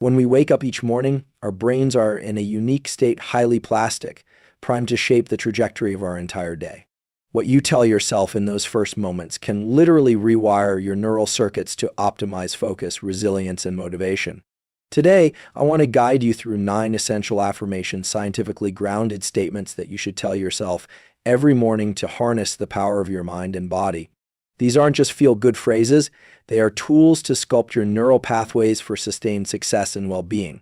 When we wake up each morning, our brains are in a unique state, highly plastic, primed to shape the trajectory of our entire day. What you tell yourself in those first moments can literally rewire your neural circuits to optimize focus, resilience, and motivation. Today, I want to guide you through 9 essential affirmations, scientifically grounded statements that you should tell yourself every morning to harness the power of your mind and body. These aren't just feel-good phrases, they are tools to sculpt your neural pathways for sustained success and well-being.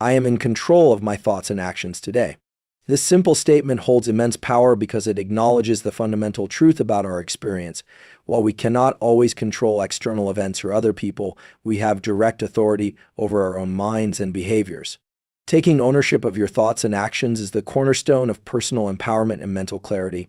I am in control of my thoughts and actions today. This simple statement holds immense power because it acknowledges the fundamental truth about our experience. While we cannot always control external events or other people, we have direct authority over our own minds and behaviors. Taking ownership of your thoughts and actions is the cornerstone of personal empowerment and mental clarity.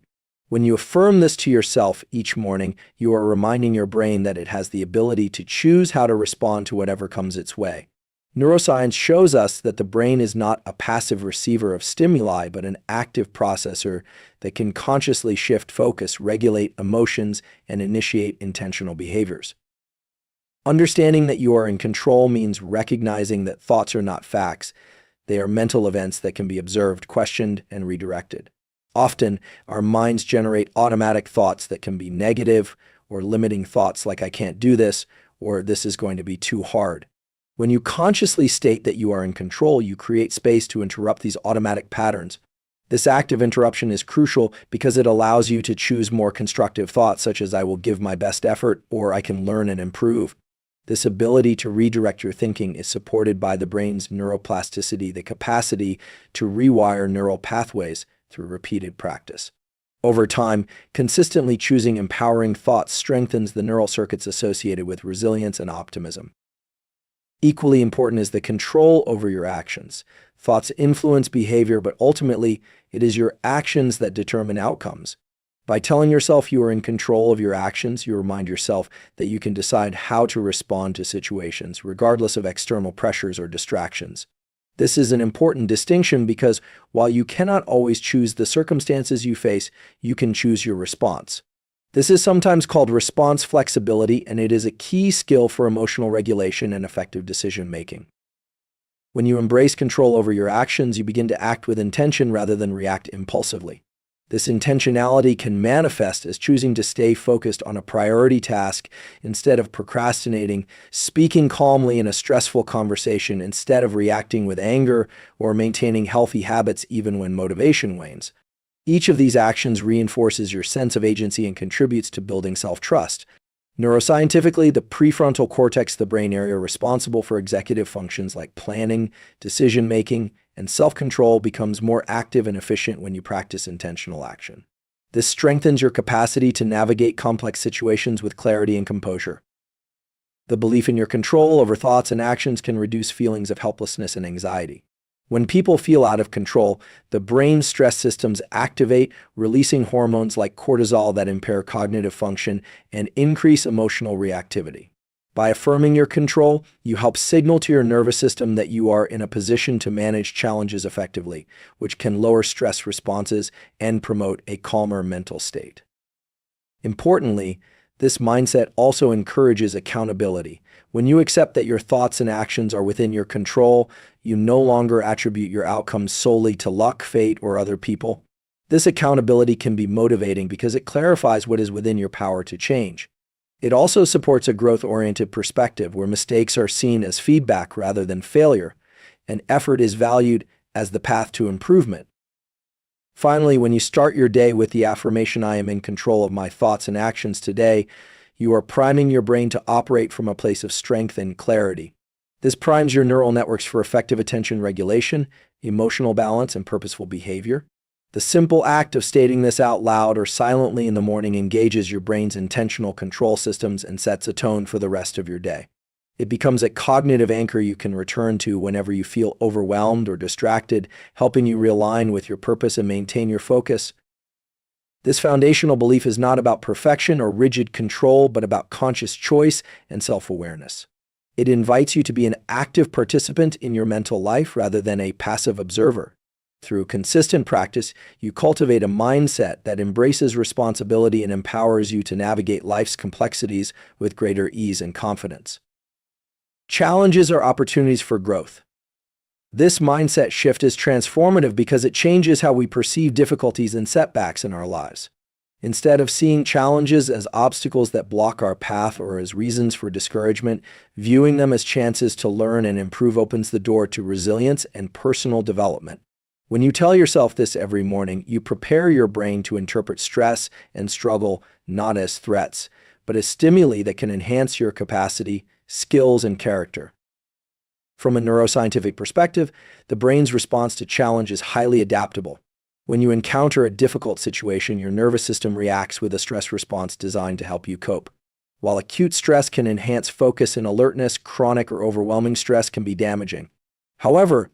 When you affirm this to yourself each morning, you are reminding your brain that it has the ability to choose how to respond to whatever comes its way. Neuroscience shows us that the brain is not a passive receiver of stimuli, but an active processor that can consciously shift focus, regulate emotions, and initiate intentional behaviors. Understanding that you are in control means recognizing that thoughts are not facts. They are mental events that can be observed, questioned, and redirected. Often, our minds generate automatic thoughts that can be negative or limiting thoughts like "I can't do this" or "this is going to be too hard." When you consciously state that you are in control, you create space to interrupt these automatic patterns. This active interruption is crucial because it allows you to choose more constructive thoughts such as "I will give my best effort" or "I can learn and improve." This ability to redirect your thinking is supported by the brain's neuroplasticity, the capacity to rewire neural pathways through repeated practice. Over time, consistently choosing empowering thoughts strengthens the neural circuits associated with resilience and optimism. Equally important is the control over your actions. Thoughts influence behavior, but ultimately, it is your actions that determine outcomes. By telling yourself you are in control of your actions, you remind yourself that you can decide how to respond to situations, regardless of external pressures or distractions. This is an important distinction because while you cannot always choose the circumstances you face, you can choose your response. This is sometimes called response flexibility, and it is a key skill for emotional regulation and effective decision-making. When you embrace control over your actions, you begin to act with intention rather than react impulsively. This intentionality can manifest as choosing to stay focused on a priority task instead of procrastinating, speaking calmly in a stressful conversation instead of reacting with anger, or maintaining healthy habits even when motivation wanes. Each of these actions reinforces your sense of agency and contributes to building self-trust. Neuroscientifically, the prefrontal cortex, the brain area responsible for executive functions like planning, decision-making, and self-control, becomes more active and efficient when you practice intentional action. This strengthens your capacity to navigate complex situations with clarity and composure. The belief in your control over thoughts and actions can reduce feelings of helplessness and anxiety. When people feel out of control, the brain's stress systems activate, releasing hormones like cortisol that impair cognitive function and increase emotional reactivity. By affirming your control, you help signal to your nervous system that you are in a position to manage challenges effectively, which can lower stress responses and promote a calmer mental state. Importantly, this mindset also encourages accountability. When you accept that your thoughts and actions are within your control, you no longer attribute your outcomes solely to luck, fate, or other people. This accountability can be motivating because it clarifies what is within your power to change. It also supports a growth-oriented perspective where mistakes are seen as feedback rather than failure, and effort is valued as the path to improvement. Finally, when you start your day with the affirmation, "I am in control of my thoughts and actions today," you are priming your brain to operate from a place of strength and clarity. This primes your neural networks for effective attention regulation, emotional balance, and purposeful behavior. The simple act of stating this out loud or silently in the morning engages your brain's intentional control systems and sets a tone for the rest of your day. It becomes a cognitive anchor you can return to whenever you feel overwhelmed or distracted, helping you realign with your purpose and maintain your focus. This foundational belief is not about perfection or rigid control, but about conscious choice and self-awareness. It invites you to be an active participant in your mental life rather than a passive observer. Through consistent practice, you cultivate a mindset that embraces responsibility and empowers you to navigate life's complexities with greater ease and confidence. Challenges are opportunities for growth. This mindset shift is transformative because it changes how we perceive difficulties and setbacks in our lives. Instead of seeing challenges as obstacles that block our path or as reasons for discouragement, viewing them as chances to learn and improve opens the door to resilience and personal development. When you tell yourself this every morning, you prepare your brain to interpret stress and struggle not as threats, but as stimuli that can enhance your capacity, skills, and character. From a neuroscientific perspective, the brain's response to challenge is highly adaptable. When you encounter a difficult situation, your nervous system reacts with a stress response designed to help you cope. While acute stress can enhance focus and alertness, chronic or overwhelming stress can be damaging. However,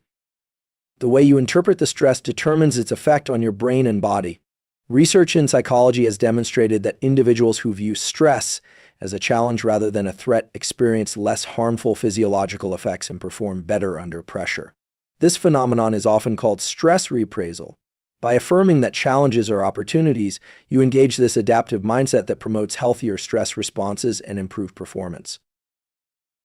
the way you interpret the stress determines its effect on your brain and body. Research in psychology has demonstrated that individuals who view stress as a challenge rather than a threat experience less harmful physiological effects and perform better under pressure. This phenomenon is often called stress reappraisal. By affirming that challenges are opportunities, you engage this adaptive mindset that promotes healthier stress responses and improved performance.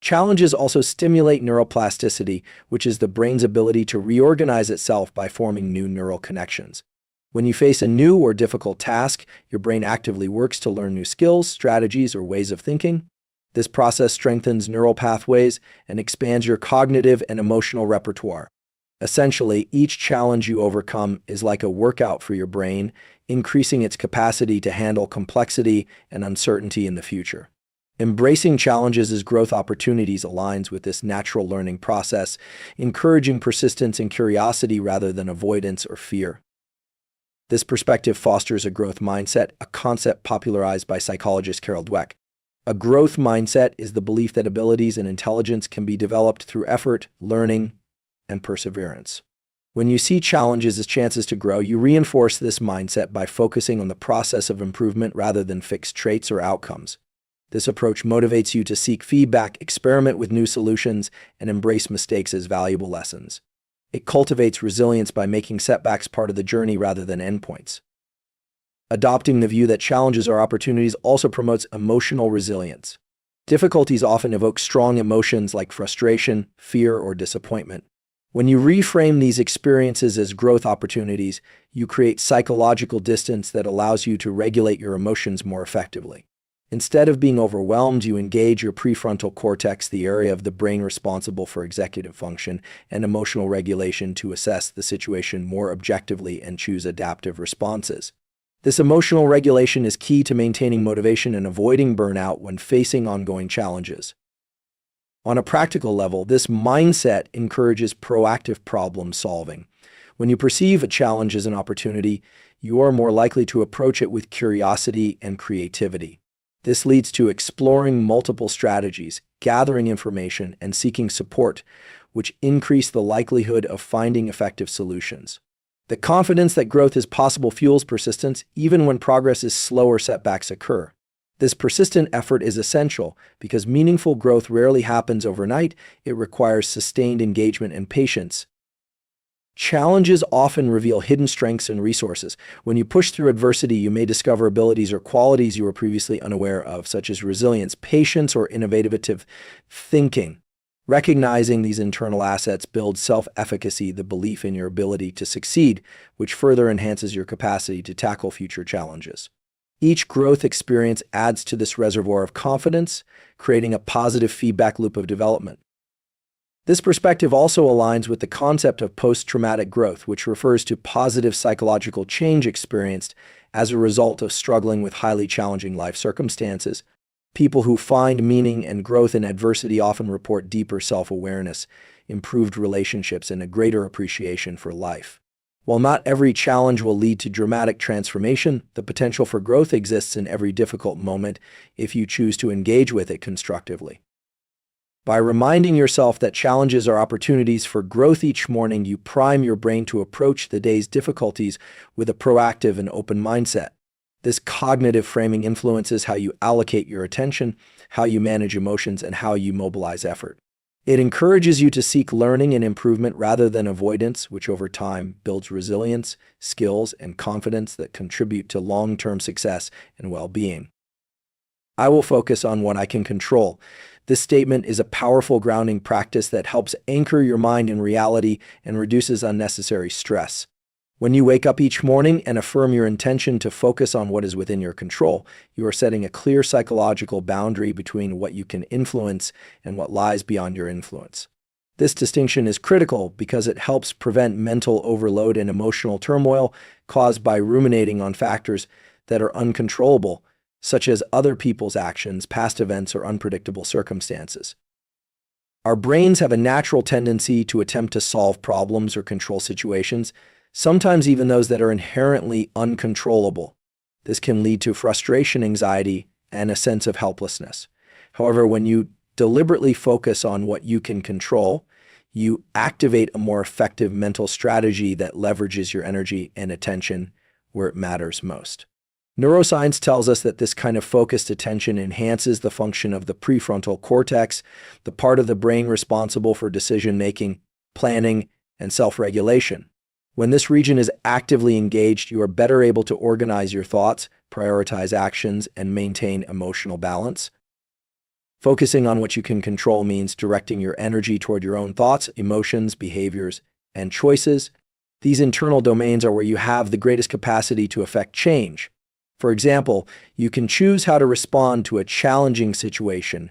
Challenges also stimulate neuroplasticity, which is the brain's ability to reorganize itself by forming new neural connections. When you face a new or difficult task, your brain actively works to learn new skills, strategies, or ways of thinking. This process strengthens neural pathways and expands your cognitive and emotional repertoire. Essentially, each challenge you overcome is like a workout for your brain, increasing its capacity to handle complexity and uncertainty in the future. Embracing challenges as growth opportunities aligns with this natural learning process, encouraging persistence and curiosity rather than avoidance or fear. This perspective fosters a growth mindset, a concept popularized by psychologist Carol Dweck. A growth mindset is the belief that abilities and intelligence can be developed through effort, learning, and perseverance. When you see challenges as chances to grow, you reinforce this mindset by focusing on the process of improvement rather than fixed traits or outcomes. This approach motivates you to seek feedback, experiment with new solutions, and embrace mistakes as valuable lessons. It cultivates resilience by making setbacks part of the journey rather than endpoints. Adopting the view that challenges are opportunities also promotes emotional resilience. Difficulties often evoke strong emotions like frustration, fear, or disappointment. When you reframe these experiences as growth opportunities, you create psychological distance that allows you to regulate your emotions more effectively. Instead of being overwhelmed, you engage your prefrontal cortex, the area of the brain responsible for executive function and emotional regulation, to assess the situation more objectively and choose adaptive responses. This emotional regulation is key to maintaining motivation and avoiding burnout when facing ongoing challenges. On a practical level, this mindset encourages proactive problem solving. When you perceive a challenge as an opportunity, you are more likely to approach it with curiosity and creativity. This leads to exploring multiple strategies, gathering information, and seeking support, which increase the likelihood of finding effective solutions. The confidence that growth is possible fuels persistence even when progress is slow or setbacks occur. This persistent effort is essential because meaningful growth rarely happens overnight. It requires sustained engagement and patience. Challenges often reveal hidden strengths and resources. When you push through adversity, you may discover abilities or qualities you were previously unaware of, such as resilience, patience, or innovative thinking. Recognizing these internal assets builds self-efficacy, the belief in your ability to succeed, which further enhances your capacity to tackle future challenges. Each growth experience adds to this reservoir of confidence, creating a positive feedback loop of development. This perspective also aligns with the concept of post-traumatic growth, which refers to positive psychological change experienced as a result of struggling with highly challenging life circumstances. People who find meaning and growth in adversity often report deeper self-awareness, improved relationships, and a greater appreciation for life. While not every challenge will lead to dramatic transformation, the potential for growth exists in every difficult moment if you choose to engage with it constructively. By reminding yourself that challenges are opportunities for growth each morning, you prime your brain to approach the day's difficulties with a proactive and open mindset. This cognitive framing influences how you allocate your attention, how you manage emotions, and how you mobilize effort. It encourages you to seek learning and improvement rather than avoidance, which over time builds resilience, skills, and confidence that contribute to long-term success and well-being. I will focus on what I can control. This statement is a powerful grounding practice that helps anchor your mind in reality and reduces unnecessary stress. When you wake up each morning and affirm your intention to focus on what is within your control, you are setting a clear psychological boundary between what you can influence and what lies beyond your influence. This distinction is critical because it helps prevent mental overload and emotional turmoil caused by ruminating on factors that are uncontrollable, such as other people's actions, past events, or unpredictable circumstances. Our brains have a natural tendency to attempt to solve problems or control situations, sometimes even those that are inherently uncontrollable. This can lead to frustration, anxiety, and a sense of helplessness. However, when you deliberately focus on what you can control, you activate a more effective mental strategy that leverages your energy and attention where it matters most. Neuroscience tells us that this kind of focused attention enhances the function of the prefrontal cortex, the part of the brain responsible for decision-making, planning, and self-regulation. When this region is actively engaged, you are better able to organize your thoughts, prioritize actions, and maintain emotional balance. Focusing on what you can control means directing your energy toward your own thoughts, emotions, behaviors, and choices. These internal domains are where you have the greatest capacity to affect change. For example, you can choose how to respond to a challenging situation,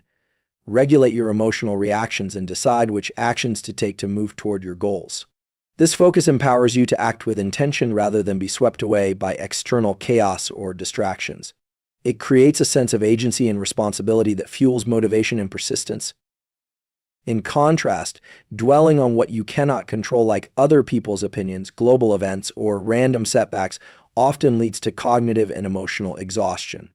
regulate your emotional reactions, and decide which actions to take to move toward your goals. This focus empowers you to act with intention rather than be swept away by external chaos or distractions. It creates a sense of agency and responsibility that fuels motivation and persistence. In contrast, dwelling on what you cannot control, like other people's opinions, global events, or random setbacks, often leads to cognitive and emotional exhaustion.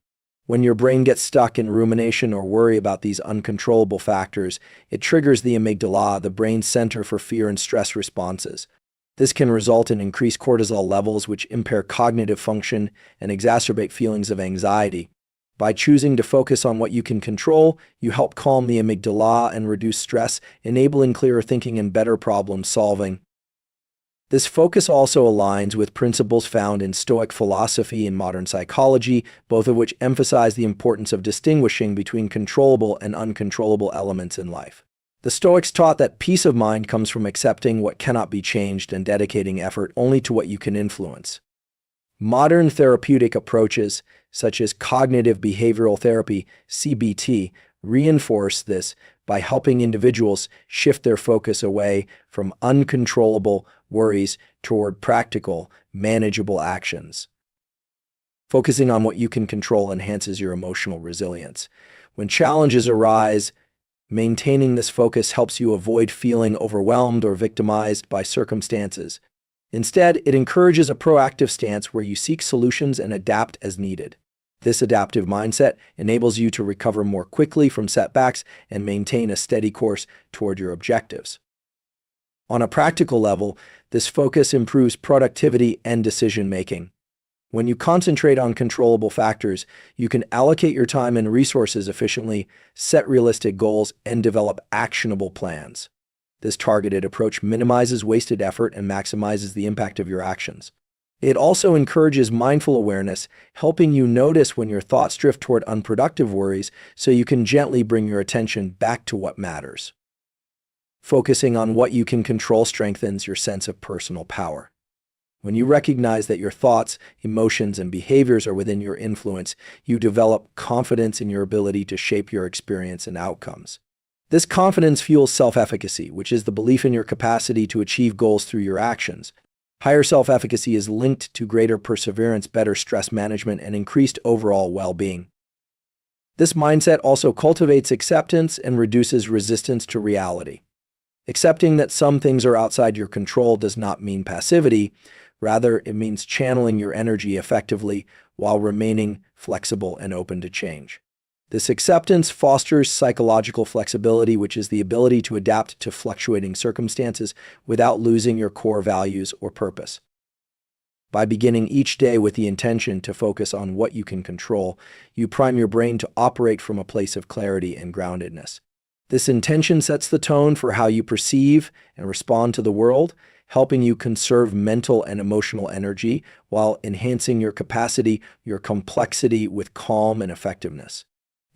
When your brain gets stuck in rumination or worry about these uncontrollable factors, it triggers the amygdala, the brain's center for fear and stress responses. This can result in increased cortisol levels, which impair cognitive function and exacerbate feelings of anxiety. By choosing to focus on what you can control, you help calm the amygdala and reduce stress, enabling clearer thinking and better problem solving. This focus also aligns with principles found in Stoic philosophy and modern psychology, both of which emphasize the importance of distinguishing between controllable and uncontrollable elements in life. The Stoics taught that peace of mind comes from accepting what cannot be changed and dedicating effort only to what you can influence. Modern therapeutic approaches, such as cognitive behavioral therapy, CBT, reinforce this by helping individuals shift their focus away from uncontrollable worries toward practical, manageable actions. Focusing on what you can control enhances your emotional resilience. When challenges arise, maintaining this focus helps you avoid feeling overwhelmed or victimized by circumstances. Instead, it encourages a proactive stance where you seek solutions and adapt as needed. This adaptive mindset enables you to recover more quickly from setbacks and maintain a steady course toward your objectives. On a practical level, this focus improves productivity and decision-making. When you concentrate on controllable factors, you can allocate your time and resources efficiently, set realistic goals, and develop actionable plans. This targeted approach minimizes wasted effort and maximizes the impact of your actions. It also encourages mindful awareness, helping you notice when your thoughts drift toward unproductive worries so you can gently bring your attention back to what matters. Focusing on what you can control strengthens your sense of personal power. When you recognize that your thoughts, emotions, and behaviors are within your influence, you develop confidence in your ability to shape your experience and outcomes. This confidence fuels self-efficacy, which is the belief in your capacity to achieve goals through your actions. Higher self-efficacy is linked to greater perseverance, better stress management, and increased overall well-being. This mindset also cultivates acceptance and reduces resistance to reality. Accepting that some things are outside your control does not mean passivity. Rather, it means channeling your energy effectively while remaining flexible and open to change. This acceptance fosters psychological flexibility, which is the ability to adapt to fluctuating circumstances without losing your core values or purpose. By beginning each day with the intention to focus on what you can control, you prime your brain to operate from a place of clarity and groundedness. This intention sets the tone for how you perceive and respond to the world, helping you conserve mental and emotional energy while enhancing your capacity, your complexity with calm and effectiveness.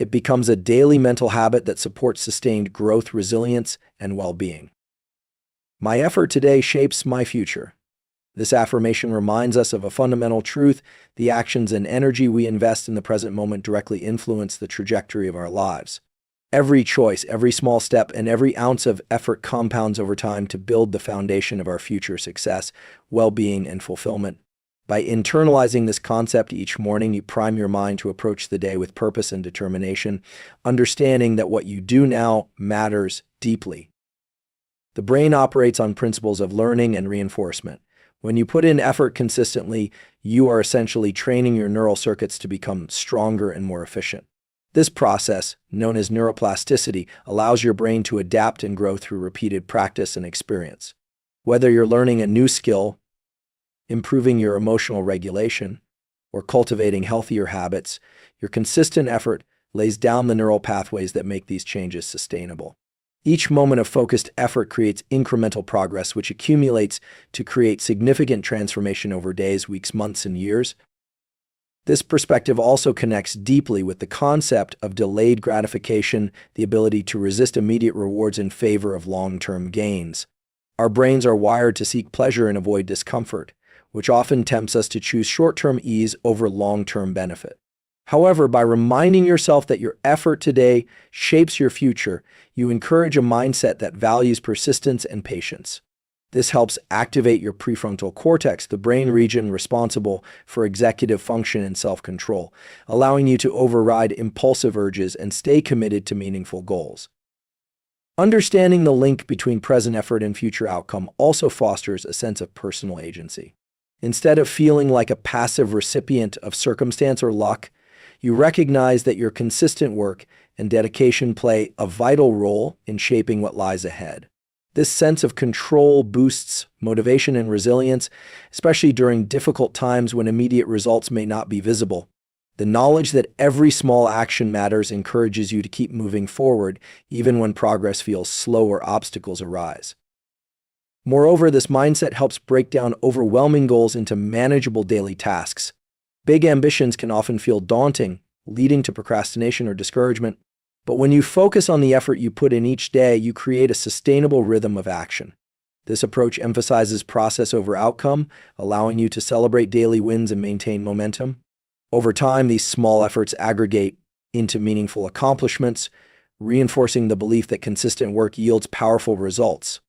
It becomes a daily mental habit that supports sustained growth, resilience, and well-being. My effort today shapes my future. This affirmation reminds us of a fundamental truth: the actions and energy we invest in the present moment directly influence the trajectory of our lives. Every choice, every small step, and every ounce of effort compounds over time to build the foundation of our future success, well-being, and fulfillment. By internalizing this concept each morning, you prime your mind to approach the day with purpose and determination, understanding that what you do now matters deeply. The brain operates on principles of learning and reinforcement. When you put in effort consistently, you are essentially training your neural circuits to become stronger and more efficient. This process, known as neuroplasticity, allows your brain to adapt and grow through repeated practice and experience. Whether you're learning a new skill, improving your emotional regulation, or cultivating healthier habits, your consistent effort lays down the neural pathways that make these changes sustainable. Each moment of focused effort creates incremental progress, which accumulates to create significant transformation over days, weeks, months, and years. This perspective also connects deeply with the concept of delayed gratification, the ability to resist immediate rewards in favor of long-term gains. Our brains are wired to seek pleasure and avoid discomfort, which often tempts us to choose short-term ease over long-term benefit. However, by reminding yourself that your effort today shapes your future, you encourage a mindset that values persistence and patience. This helps activate your prefrontal cortex, the brain region responsible for executive function and self-control, allowing you to override impulsive urges and stay committed to meaningful goals. Understanding the link between present effort and future outcome also fosters a sense of personal agency. Instead of feeling like a passive recipient of circumstance or luck, you recognize that your consistent work and dedication play a vital role in shaping what lies ahead. This sense of control boosts motivation and resilience, especially during difficult times when immediate results may not be visible. The knowledge that every small action matters encourages you to keep moving forward, even when progress feels slow or obstacles arise. Moreover, this mindset helps break down overwhelming goals into manageable daily tasks. Big ambitions can often feel daunting, leading to procrastination or discouragement. But when you focus on the effort you put in each day, you create a sustainable rhythm of action. This approach emphasizes process over outcome, allowing you to celebrate daily wins and maintain momentum. Over time, these small efforts aggregate into meaningful accomplishments, reinforcing the belief that consistent work yields powerful results.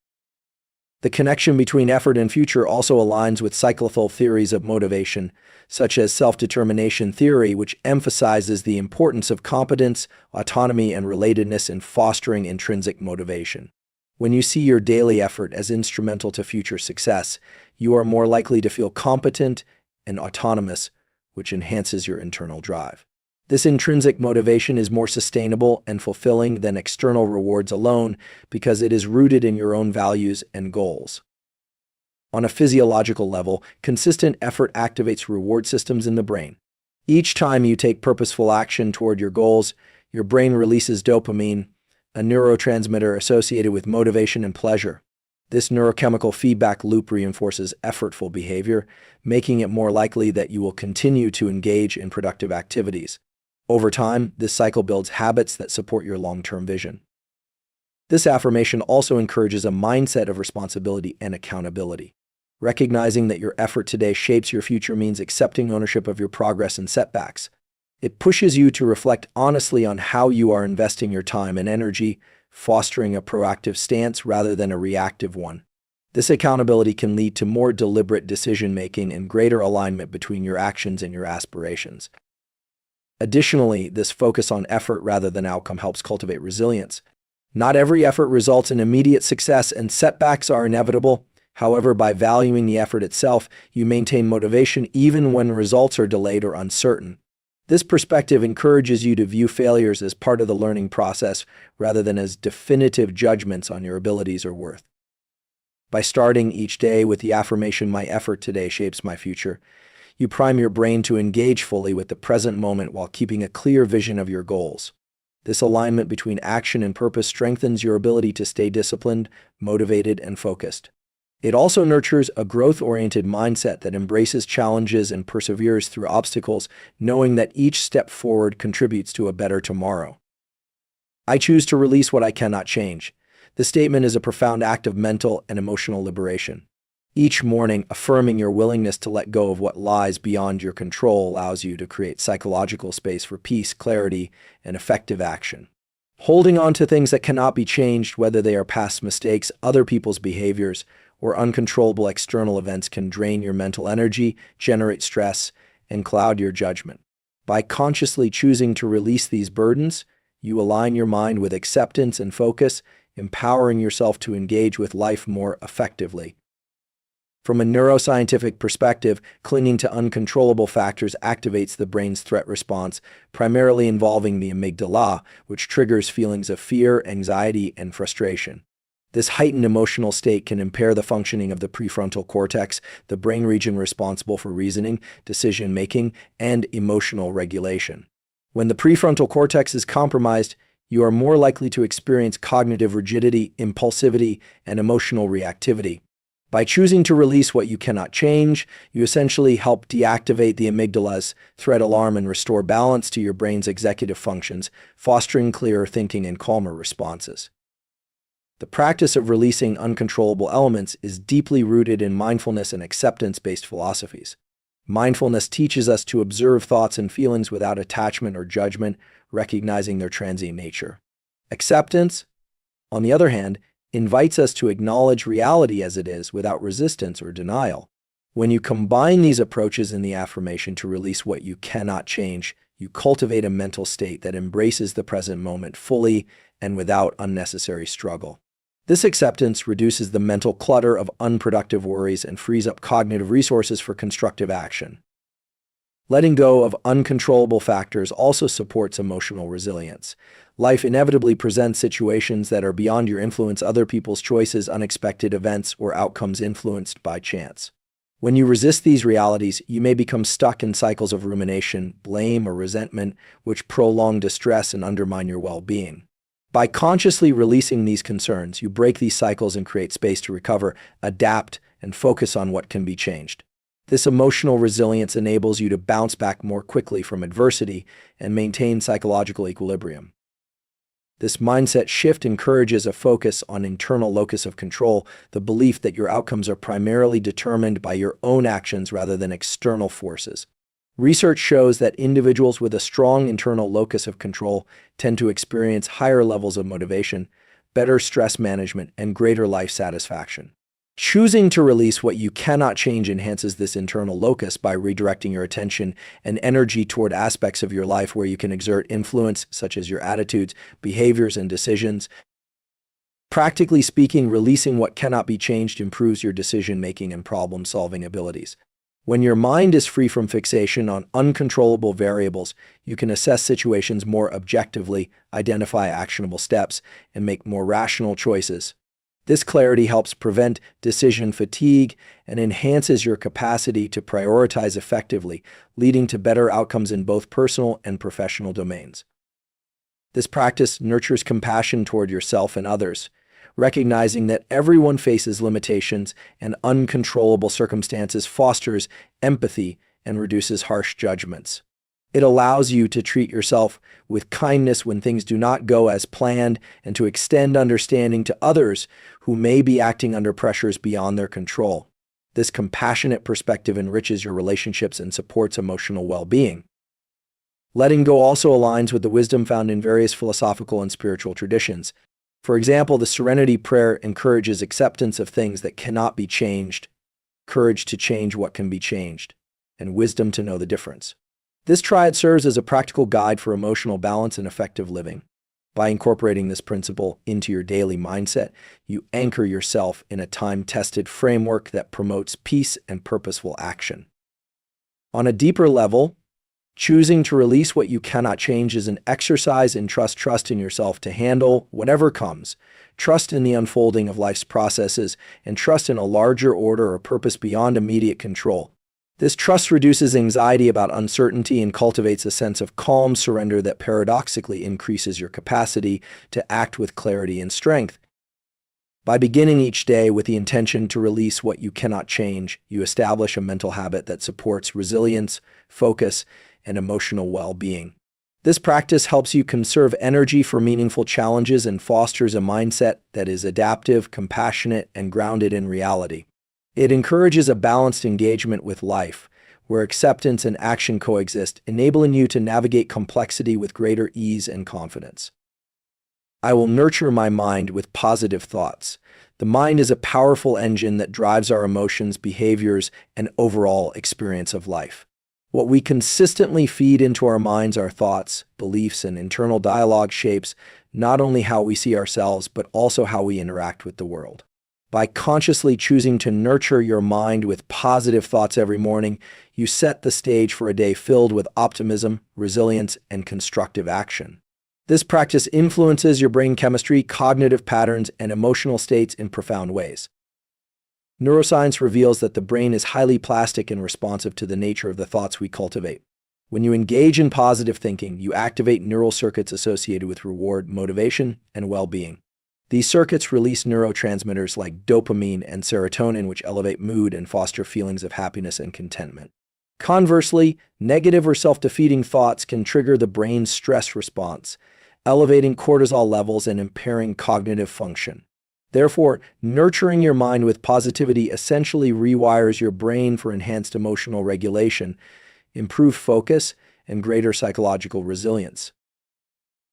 The connection between effort and future also aligns with cyclical theories of motivation, such as self-determination theory, which emphasizes the importance of competence, autonomy, and relatedness in fostering intrinsic motivation. When you see your daily effort as instrumental to future success, you are more likely to feel competent and autonomous, which enhances your internal drive. This intrinsic motivation is more sustainable and fulfilling than external rewards alone because it is rooted in your own values and goals. On a physiological level, consistent effort activates reward systems in the brain. Each time you take purposeful action toward your goals, your brain releases dopamine, a neurotransmitter associated with motivation and pleasure. This neurochemical feedback loop reinforces effortful behavior, making it more likely that you will continue to engage in productive activities. Over time, this cycle builds habits that support your long-term vision. This affirmation also encourages a mindset of responsibility and accountability. Recognizing that your effort today shapes your future means accepting ownership of your progress and setbacks. It pushes you to reflect honestly on how you are investing your time and energy, fostering a proactive stance rather than a reactive one. This accountability can lead to more deliberate decision-making and greater alignment between your actions and your aspirations. Additionally, this focus on effort rather than outcome helps cultivate resilience. Not every effort results in immediate success, and setbacks are inevitable. However, by valuing the effort itself, you maintain motivation even when results are delayed or uncertain. This perspective encourages you to view failures as part of the learning process rather than as definitive judgments on your abilities or worth. By starting each day with the affirmation, "My effort today shapes my future," you prime your brain to engage fully with the present moment while keeping a clear vision of your goals. This alignment between action and purpose strengthens your ability to stay disciplined, motivated, and focused. It also nurtures a growth-oriented mindset that embraces challenges and perseveres through obstacles, knowing that each step forward contributes to a better tomorrow. I choose to release what I cannot change. This statement is a profound act of mental and emotional liberation. Each morning, affirming your willingness to let go of what lies beyond your control allows you to create psychological space for peace, clarity, and effective action. Holding on to things that cannot be changed, whether they are past mistakes, other people's behaviors, or uncontrollable external events, can drain your mental energy, generate stress, and cloud your judgment. By consciously choosing to release these burdens, you align your mind with acceptance and focus, empowering yourself to engage with life more effectively. From a neuroscientific perspective, clinging to uncontrollable factors activates the brain's threat response, primarily involving the amygdala, which triggers feelings of fear, anxiety, and frustration. This heightened emotional state can impair the functioning of the prefrontal cortex, the brain region responsible for reasoning, decision-making, and emotional regulation. When the prefrontal cortex is compromised, you are more likely to experience cognitive rigidity, impulsivity, and emotional reactivity. By choosing to release what you cannot change, you essentially help deactivate the amygdala's threat alarm and restore balance to your brain's executive functions, fostering clearer thinking and calmer responses. The practice of releasing uncontrollable elements is deeply rooted in mindfulness and acceptance-based philosophies. Mindfulness teaches us to observe thoughts and feelings without attachment or judgment, recognizing their transient nature. Acceptance, on the other hand, invites us to acknowledge reality as it is without resistance or denial. When you combine these approaches in the affirmation to release what you cannot change, you cultivate a mental state that embraces the present moment fully and without unnecessary struggle. This acceptance reduces the mental clutter of unproductive worries and frees up cognitive resources for constructive action. Letting go of uncontrollable factors also supports emotional resilience. Life inevitably presents situations that are beyond your influence, other people's choices, unexpected events, or outcomes influenced by chance. When you resist these realities, you may become stuck in cycles of rumination, blame, or resentment, which prolong distress and undermine your well-being. By consciously releasing these concerns, you break these cycles and create space to recover, adapt, and focus on what can be changed. This emotional resilience enables you to bounce back more quickly from adversity and maintain psychological equilibrium. This mindset shift encourages a focus on internal locus of control, the belief that your outcomes are primarily determined by your own actions rather than external forces. Research shows that individuals with a strong internal locus of control tend to experience higher levels of motivation, better stress management, and greater life satisfaction. Choosing to release what you cannot change enhances this internal locus by redirecting your attention and energy toward aspects of your life where you can exert influence, such as your attitudes, behaviors, and decisions. Practically speaking, releasing what cannot be changed improves your decision-making and problem-solving abilities. When your mind is free from fixation on uncontrollable variables, you can assess situations more objectively, identify actionable steps, and make more rational choices. This clarity helps prevent decision fatigue and enhances your capacity to prioritize effectively, leading to better outcomes in both personal and professional domains. This practice nurtures compassion toward yourself and others, recognizing that everyone faces limitations and uncontrollable circumstances fosters empathy and reduces harsh judgments. It allows you to treat yourself with kindness when things do not go as planned and to extend understanding to others who may be acting under pressures beyond their control. This compassionate perspective enriches your relationships and supports emotional well-being. Letting go also aligns with the wisdom found in various philosophical and spiritual traditions. For example, the Serenity Prayer encourages acceptance of things that cannot be changed, courage to change what can be changed, and wisdom to know the difference. This triad serves as a practical guide for emotional balance and effective living. By incorporating this principle into your daily mindset, you anchor yourself in a time-tested framework that promotes peace and purposeful action. On a deeper level, choosing to release what you cannot change is an exercise in trust. Trust in yourself to handle whatever comes. Trust in the unfolding of life's processes, and trust in a larger order or purpose beyond immediate control. This trust reduces anxiety about uncertainty and cultivates a sense of calm surrender that paradoxically increases your capacity to act with clarity and strength. By beginning each day with the intention to release what you cannot change, you establish a mental habit that supports resilience, focus, and emotional well-being. This practice helps you conserve energy for meaningful challenges and fosters a mindset that is adaptive, compassionate, and grounded in reality. It encourages a balanced engagement with life, where acceptance and action coexist, enabling you to navigate complexity with greater ease and confidence. I will nurture my mind with positive thoughts. The mind is a powerful engine that drives our emotions, behaviors, and overall experience of life. What we consistently feed into our minds, our thoughts, beliefs, and internal dialogue shapes not only how we see ourselves, but also how we interact with the world. By consciously choosing to nurture your mind with positive thoughts every morning, you set the stage for a day filled with optimism, resilience, and constructive action. This practice influences your brain chemistry, cognitive patterns, and emotional states in profound ways. Neuroscience reveals that the brain is highly plastic and responsive to the nature of the thoughts we cultivate. When you engage in positive thinking, you activate neural circuits associated with reward, motivation, and well-being. These circuits release neurotransmitters like dopamine and serotonin, which elevate mood and foster feelings of happiness and contentment. Conversely, negative or self-defeating thoughts can trigger the brain's stress response, elevating cortisol levels and impairing cognitive function. Therefore, nurturing your mind with positivity essentially rewires your brain for enhanced emotional regulation, improved focus, and greater psychological resilience.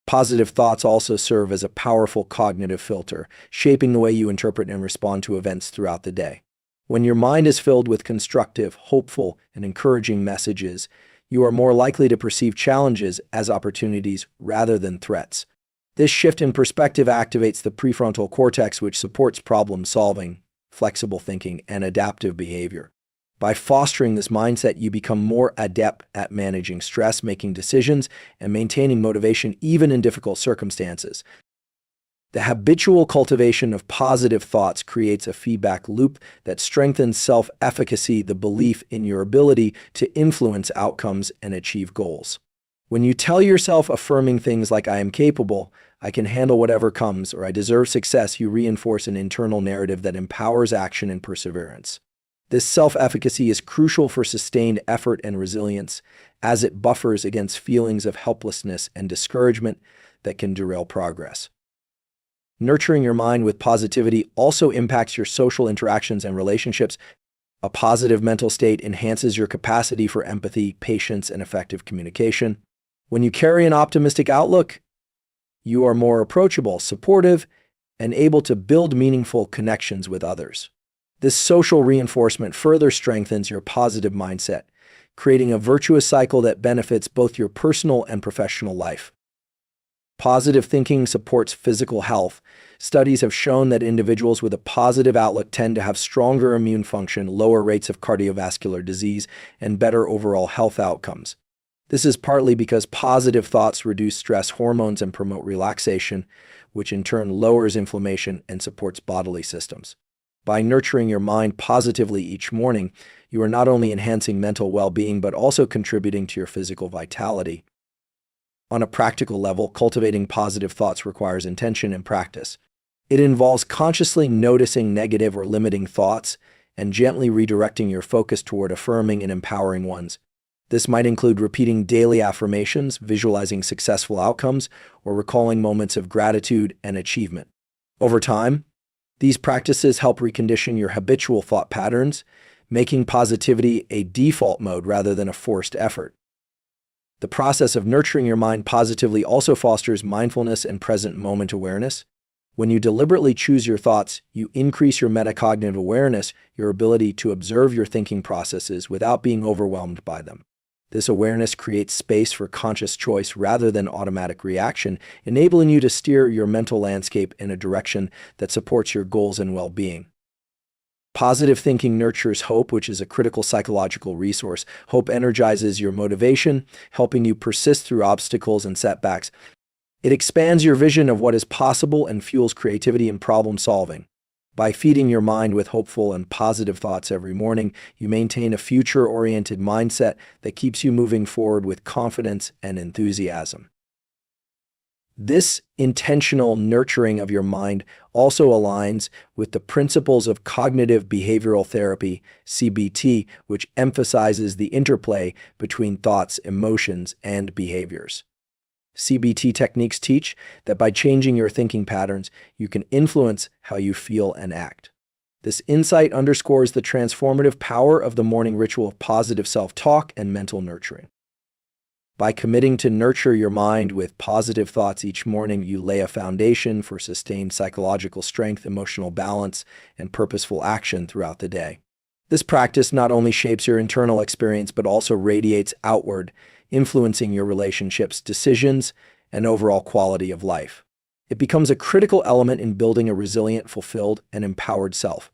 Positive thoughts also serve as a powerful cognitive filter, shaping the way you interpret and respond to events throughout the day. When your mind is filled with constructive, hopeful, and encouraging messages, you are more likely to perceive challenges as opportunities rather than threats. This shift in perspective activates the prefrontal cortex, which supports problem-solving, flexible thinking, and adaptive behavior. By fostering this mindset, you become more adept at managing stress, making decisions, and maintaining motivation even in difficult circumstances. The habitual cultivation of positive thoughts creates a feedback loop that strengthens self-efficacy, the belief in your ability to influence outcomes and achieve goals. When you tell yourself affirming things like "I am capable," "I can handle whatever comes," or "I deserve success," you reinforce an internal narrative that empowers action and perseverance. This self-efficacy is crucial for sustained effort and resilience, as it buffers against feelings of helplessness and discouragement that can derail progress. Nurturing your mind with positivity also impacts your social interactions and relationships. A positive mental state enhances your capacity for empathy, patience, and effective communication. When you carry an optimistic outlook, you are more approachable, supportive, and able to build meaningful connections with others. This social reinforcement further strengthens your positive mindset, creating a virtuous cycle that benefits both your personal and professional life. Positive thinking supports physical health. Studies have shown that individuals with a positive outlook tend to have stronger immune function, lower rates of cardiovascular disease, and better overall health outcomes. This is partly because positive thoughts reduce stress hormones and promote relaxation, which in turn lowers inflammation and supports bodily systems. By nurturing your mind positively each morning, you are not only enhancing mental well-being but also contributing to your physical vitality. On a practical level, cultivating positive thoughts requires intention and practice. It involves consciously noticing negative or limiting thoughts and gently redirecting your focus toward affirming and empowering ones. This might include repeating daily affirmations, visualizing successful outcomes, or recalling moments of gratitude and achievement. Over time, these practices help recondition your habitual thought patterns, making positivity a default mode rather than a forced effort. The process of nurturing your mind positively also fosters mindfulness and present moment awareness. When you deliberately choose your thoughts, you increase your metacognitive awareness, your ability to observe your thinking processes without being overwhelmed by them. This awareness creates space for conscious choice rather than automatic reaction, enabling you to steer your mental landscape in a direction that supports your goals and well-being. Positive thinking nurtures hope, which is a critical psychological resource. Hope energizes your motivation, helping you persist through obstacles and setbacks. It expands your vision of what is possible and fuels creativity and problem solving. By feeding your mind with hopeful and positive thoughts every morning, you maintain a future-oriented mindset that keeps you moving forward with confidence and enthusiasm. This intentional nurturing of your mind also aligns with the principles of cognitive behavioral therapy, CBT, which emphasizes the interplay between thoughts, emotions, and behaviors. CBT techniques teach that by changing your thinking patterns, you can influence how you feel and act. This insight underscores the transformative power of the morning ritual of positive self-talk and mental nurturing. By committing to nurture your mind with positive thoughts each morning, you lay a foundation for sustained psychological strength, emotional balance, and purposeful action throughout the day. This practice not only shapes your internal experience, but also radiates outward, influencing your relationships, decisions, and overall quality of life. It becomes a critical element in building a resilient, fulfilled, and empowered self.